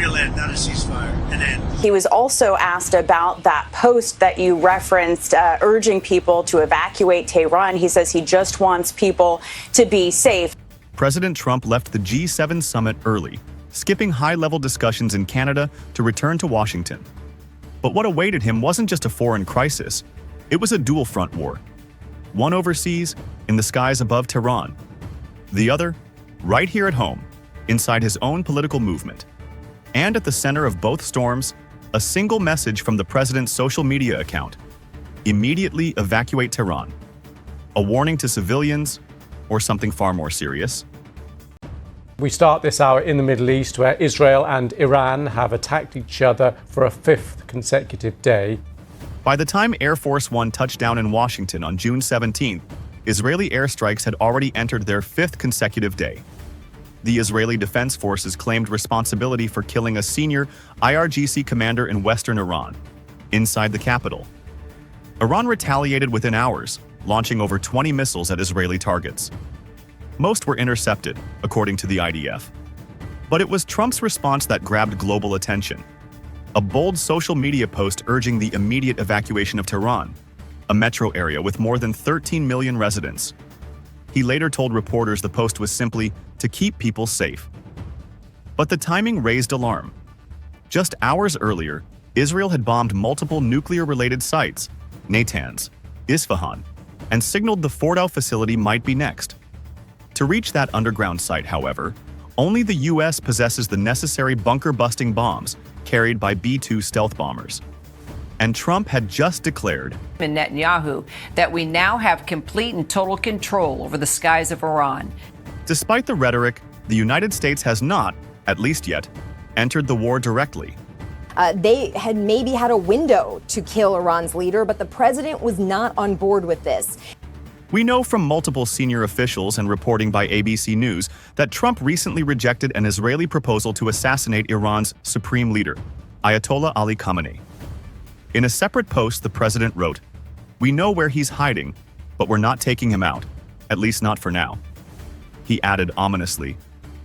real end, not a ceasefire, an end. He was also asked about that post that you referenced, urging people to evacuate Tehran. He says he just wants people to be safe. President Trump left the G7 summit early, skipping high-level discussions in Canada to return to Washington. But what awaited him wasn't just a foreign crisis, it was a dual-front war. One overseas, in the skies above Tehran. The other, right here at home, inside his own political movement. And at the center of both storms, a single message from the president's social media account: immediately evacuate Tehran. A warning to civilians, or something far more serious? We start this hour in the Middle East, where Israel and Iran have attacked each other for a fifth consecutive day. By the time Air Force One touched down in Washington on June 17th, Israeli airstrikes had already entered their fifth consecutive day. The Israeli Defense Forces claimed responsibility for killing a senior IRGC commander in western Iran, inside the capital. Iran retaliated within hours, launching over 20 missiles at Israeli targets. Most were intercepted, according to the IDF. But it was Trump's response that grabbed global attention. A bold social media post urging the immediate evacuation of Tehran, a metro area with more than 13 million residents. He later told reporters the post was simply to keep people safe. But the timing raised alarm. Just hours earlier, Israel had bombed multiple nuclear-related sites, Natanz, Isfahan, and signaled the Fordow facility might be next. To reach that underground site, however, only the U.S. possesses the necessary bunker-busting bombs carried by B-2 stealth bombers. And Trump had just declared in Netanyahu that we now have complete and total control over the skies of Iran. Despite the rhetoric, the United States has not, at least yet, entered the war directly. They had maybe had a window to kill Iran's leader, but the president was not on board with this. We know from multiple senior officials and reporting by ABC News that Trump recently rejected an Israeli proposal to assassinate Iran's supreme leader, Ayatollah Ali Khamenei. In a separate post, the president wrote, "We know where he's hiding, but we're not taking him out, at least not for now." He added ominously,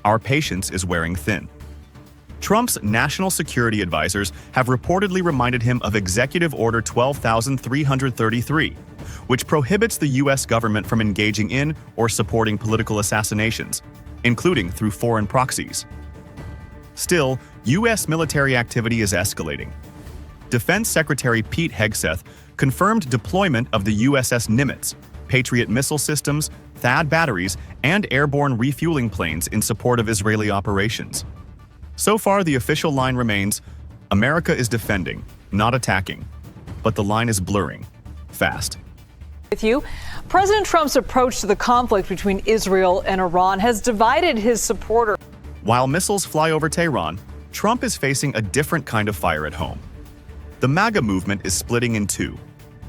"Our patience is wearing thin." Trump's national security advisors have reportedly reminded him of Executive Order 12,333, which prohibits the U.S. government from engaging in or supporting political assassinations, including through foreign proxies. Still, U.S. military activity is escalating. Defense Secretary Pete Hegseth confirmed deployment of the USS Nimitz, Patriot missile systems, THAAD batteries, and airborne refueling planes in support of Israeli operations. So far, the official line remains, America is defending, not attacking. But the line is blurring, fast. With you, President Trump's approach to the conflict between Israel and Iran has divided his supporters. While missiles fly over Tehran, Trump is facing a different kind of fire at home. The MAGA movement is splitting in two.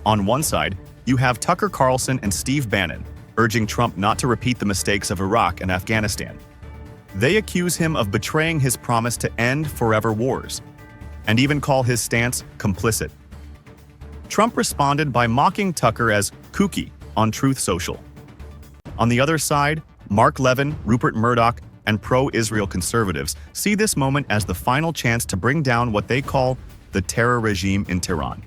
On one side, you have Tucker Carlson and Steve Bannon urging Trump not to repeat the mistakes of Iraq and Afghanistan. They accuse him of betraying his promise to end forever wars, and even call his stance complicit. Trump responded by mocking Tucker as kooky on Truth Social. On the other side, Mark Levin, Rupert Murdoch, and pro-Israel conservatives see this moment as the final chance to bring down what they call the terror regime in Tehran.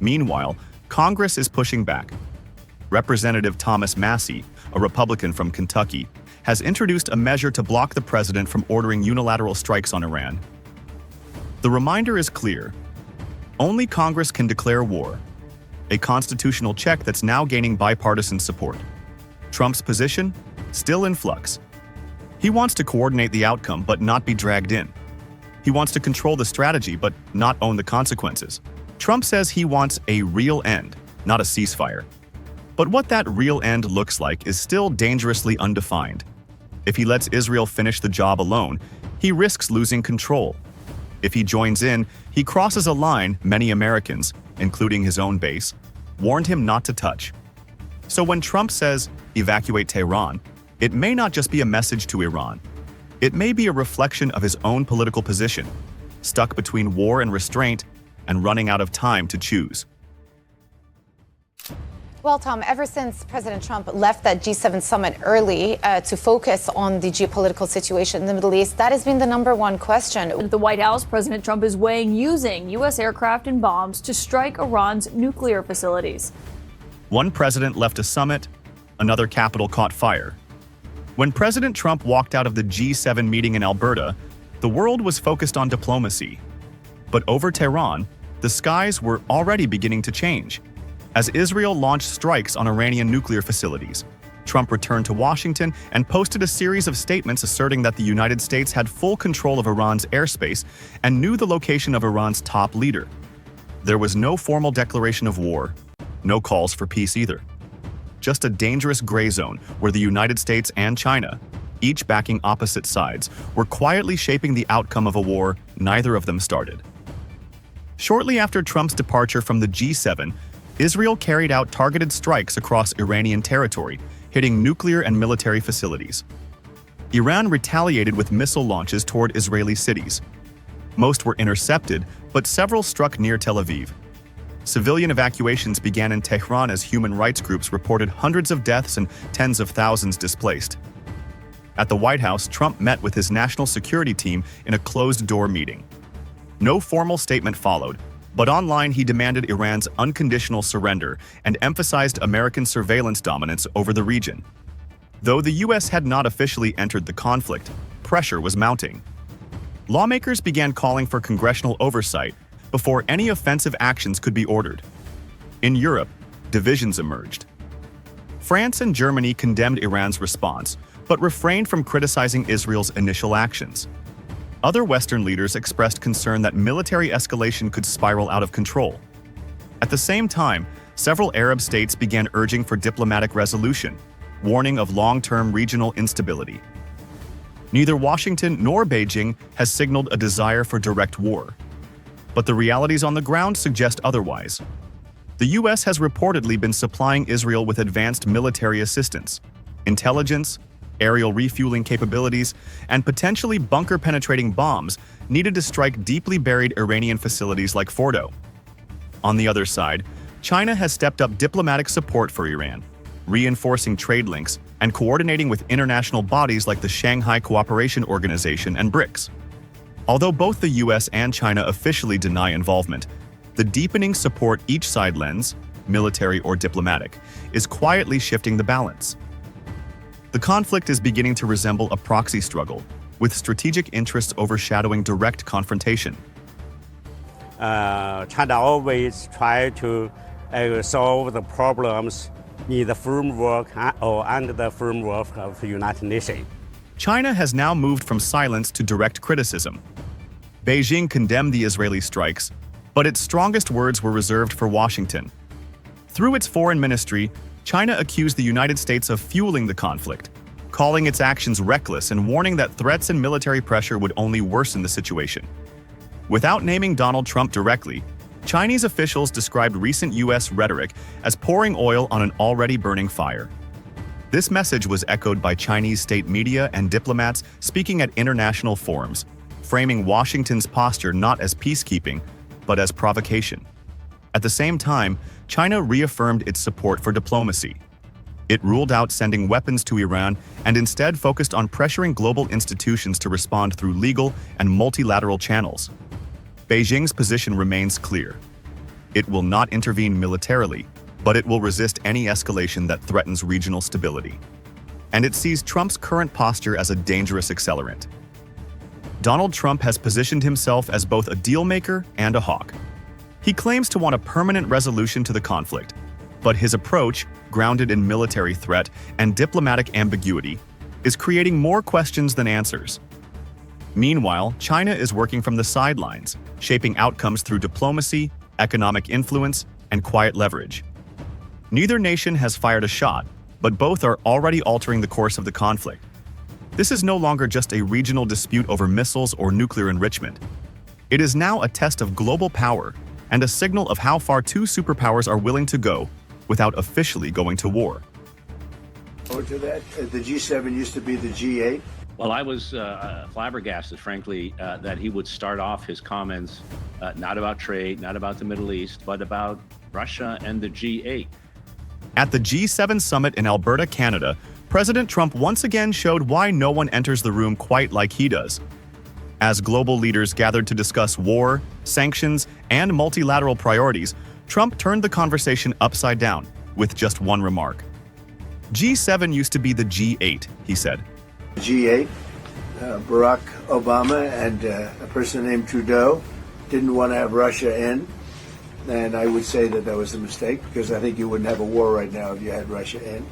Meanwhile, Congress is pushing back. Representative Thomas Massie, a Republican from Kentucky, has introduced a measure to block the president from ordering unilateral strikes on Iran. The reminder is clear. Only Congress can declare war, a constitutional check that's now gaining bipartisan support. Trump's position? Still in flux. He wants to coordinate the outcome but not be dragged in. He wants to control the strategy but not own the consequences. Trump says he wants a real end, not a ceasefire. But what that real end looks like is still dangerously undefined. If he lets Israel finish the job alone, he risks losing control. If he joins in, he crosses a line many Americans, including his own base, warned him not to touch. So when Trump says, evacuate Tehran, it may not just be a message to Iran. It may be a reflection of his own political position, stuck between war and restraint and running out of time to choose. Well, Tom, ever since President Trump left that G7 summit early to focus on the geopolitical situation in the Middle East, that has been the #1 question. At the White House, President Trump is weighing using U.S. aircraft and bombs to strike Iran's nuclear facilities. One president left a summit, another capital caught fire. When President Trump walked out of the G7 meeting in Alberta, the world was focused on diplomacy. But over Tehran, the skies were already beginning to change. As Israel launched strikes on Iranian nuclear facilities, Trump returned to Washington and posted a series of statements asserting that the United States had full control of Iran's airspace and knew the location of Iran's top leader. There was no formal declaration of war, no calls for peace either. Just a dangerous gray zone where the United States and China, each backing opposite sides, were quietly shaping the outcome of a war neither of them started. Shortly after Trump's departure from the G7, Israel carried out targeted strikes across Iranian territory, hitting nuclear and military facilities. Iran retaliated with missile launches toward Israeli cities. Most were intercepted, but several struck near Tel Aviv. Civilian evacuations began in Tehran as human rights groups reported hundreds of deaths and tens of thousands displaced. At the White House, Trump met with his national security team in a closed-door meeting. No formal statement followed, but online he demanded Iran's unconditional surrender and emphasized American surveillance dominance over the region. Though the U.S. had not officially entered the conflict, pressure was mounting. Lawmakers began calling for congressional oversight before any offensive actions could be ordered. In Europe, divisions emerged. France and Germany condemned Iran's response, but refrained from criticizing Israel's initial actions. Other Western leaders expressed concern that military escalation could spiral out of control. At the same time, several Arab states began urging for diplomatic resolution, warning of long-term regional instability. Neither Washington nor Beijing has signaled a desire for direct war. But the realities on the ground suggest otherwise. The U.S. has reportedly been supplying Israel with advanced military assistance, intelligence, aerial refueling capabilities, and potentially bunker-penetrating bombs needed to strike deeply buried Iranian facilities like Fordo. On the other side, China has stepped up diplomatic support for Iran, reinforcing trade links and coordinating with international bodies like the Shanghai Cooperation Organization and BRICS. Although both the U.S. and China officially deny involvement, the deepening support each side lends, military or diplomatic, is quietly shifting the balance. The conflict is beginning to resemble a proxy struggle, with strategic interests overshadowing direct confrontation. China always try to solve the problems in the framework or under the framework of the United Nations. China has now moved from silence to direct criticism. Beijing condemned the Israeli strikes, but its strongest words were reserved for Washington. Through its foreign ministry, China accused the United States of fueling the conflict, calling its actions reckless and warning that threats and military pressure would only worsen the situation. Without naming Donald Trump directly, Chinese officials described recent U.S. rhetoric as pouring oil on an already burning fire. This message was echoed by Chinese state media and diplomats speaking at international forums, framing Washington's posture not as peacekeeping, but as provocation. At the same time, China reaffirmed its support for diplomacy. It ruled out sending weapons to Iran and instead focused on pressuring global institutions to respond through legal and multilateral channels. Beijing's position remains clear. It will not intervene militarily, but it will resist any escalation that threatens regional stability. And it sees Trump's current posture as a dangerous accelerant. Donald Trump has positioned himself as both a deal-maker and a hawk. He claims to want a permanent resolution to the conflict, but his approach, grounded in military threat and diplomatic ambiguity, is creating more questions than answers. Meanwhile, China is working from the sidelines, shaping outcomes through diplomacy, economic influence, and quiet leverage. Neither nation has fired a shot, but both are already altering the course of the conflict. This is no longer just a regional dispute over missiles or nuclear enrichment. It is now a test of global power and a signal of how far two superpowers are willing to go without officially going to war. Forward to that, the G7 used to be the G8. Well, I was flabbergasted, frankly, that he would start off his comments not about trade, not about the Middle East, but about Russia and the G8. At the G7 summit in Alberta, Canada, President Trump once again showed why no one enters the room quite like he does. As global leaders gathered to discuss war, sanctions, and multilateral priorities, Trump turned the conversation upside down with just one remark. G7 used to be the G8, he said. G8, Barack Obama and a person named Trudeau didn't want to have Russia in. And I would say that that was a mistake, because I think you wouldn't have a war right now if you had Russia in.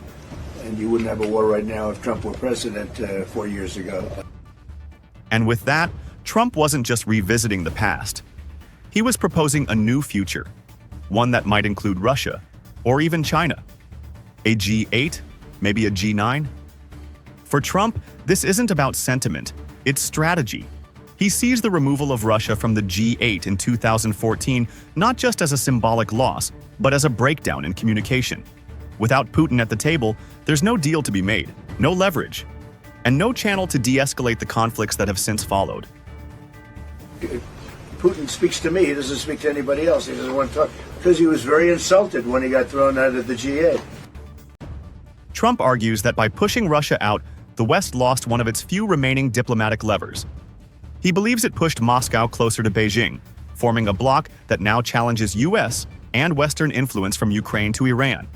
And you wouldn't have a war right now if Trump were president 4 years ago. And with that, Trump wasn't just revisiting the past. He was proposing a new future, one that might include Russia, or even China. A G8, maybe a G9? For Trump, this isn't about sentiment, it's strategy. He sees the removal of Russia from the G8 in 2014 not just as a symbolic loss, but as a breakdown in communication. Without Putin at the table, there's no deal to be made, no leverage, and no channel to de-escalate the conflicts that have since followed. Putin speaks to me, he doesn't speak to anybody else. He doesn't want to talk, because he was very insulted when he got thrown out of the G8. Trump argues that by pushing Russia out, the West lost one of its few remaining diplomatic levers. He believes it pushed Moscow closer to Beijing, forming a bloc that now challenges U.S. and Western influence from Ukraine to Iran.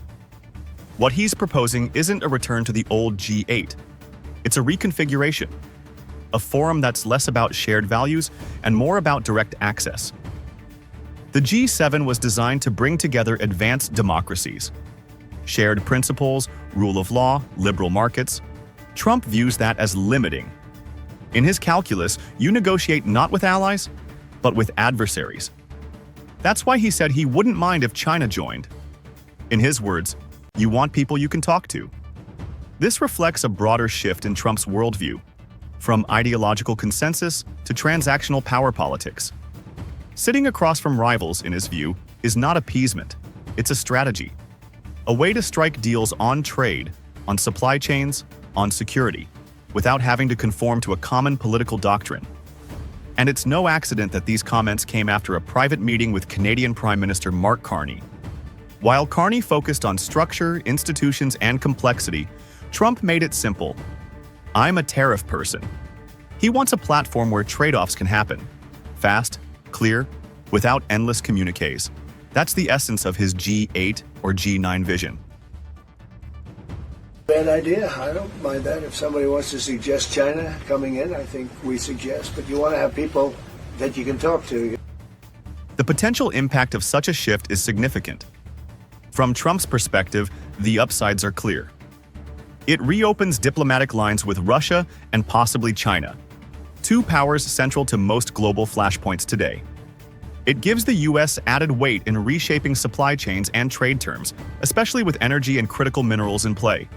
What he's proposing isn't a return to the old G8. It's a reconfiguration, a forum that's less about shared values and more about direct access. The G7 was designed to bring together advanced democracies. Shared principles, rule of law, liberal markets. Trump views that as limiting. In his calculus, you negotiate not with allies, but with adversaries. That's why he said he wouldn't mind if China joined. In his words, you want people you can talk to. This reflects a broader shift in Trump's worldview, from ideological consensus to transactional power politics. Sitting across from rivals, in his view, is not appeasement, it's a strategy. A way to strike deals on trade, on supply chains, on security, without having to conform to a common political doctrine. And it's no accident that these comments came after a private meeting with Canadian Prime Minister Mark Carney. While Carney focused on structure, institutions, and complexity, Trump made it simple. I'm a tariff person. He wants a platform where trade-offs can happen. Fast, clear, without endless communiques. That's the essence of his G8 or G9 vision. Bad idea. I don't mind that. If somebody wants to suggest China coming in, I think we suggest. But you want to have people that you can talk to. The potential impact of such a shift is significant. From Trump's perspective, the upsides are clear. It reopens diplomatic lines with Russia and possibly China, two powers central to most global flashpoints today. It gives the U.S. added weight in reshaping supply chains and trade terms, especially with energy and critical minerals in play.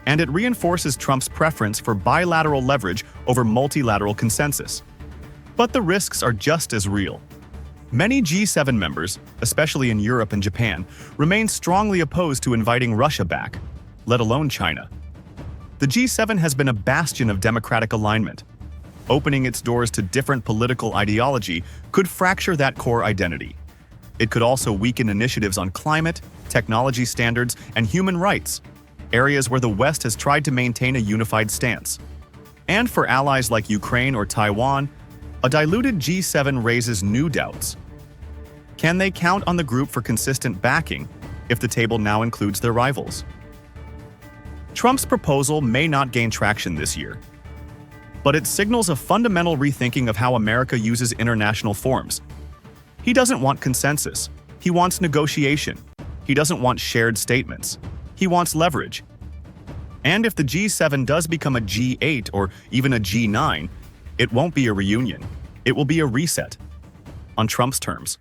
And it reinforces Trump's preference for bilateral leverage over multilateral consensus. But the risks are just as real. Many G7 members, especially in Europe and Japan, remain strongly opposed to inviting Russia back, let alone China. The G7 has been a bastion of democratic alignment. Opening its doors to different political ideology could fracture that core identity. It could also weaken initiatives on climate, technology standards, and human rights, areas where the West has tried to maintain a unified stance. And for allies like Ukraine or Taiwan, a diluted G7 raises new doubts. Can they count on the group for consistent backing if the table now includes their rivals? Trump's proposal may not gain traction this year, but it signals a fundamental rethinking of how America uses international forums. He doesn't want consensus. He wants negotiation. He doesn't want shared statements. He wants leverage. And if the G7 does become a G8 or even a G9, it won't be a reunion. It will be a reset, on Trump's terms.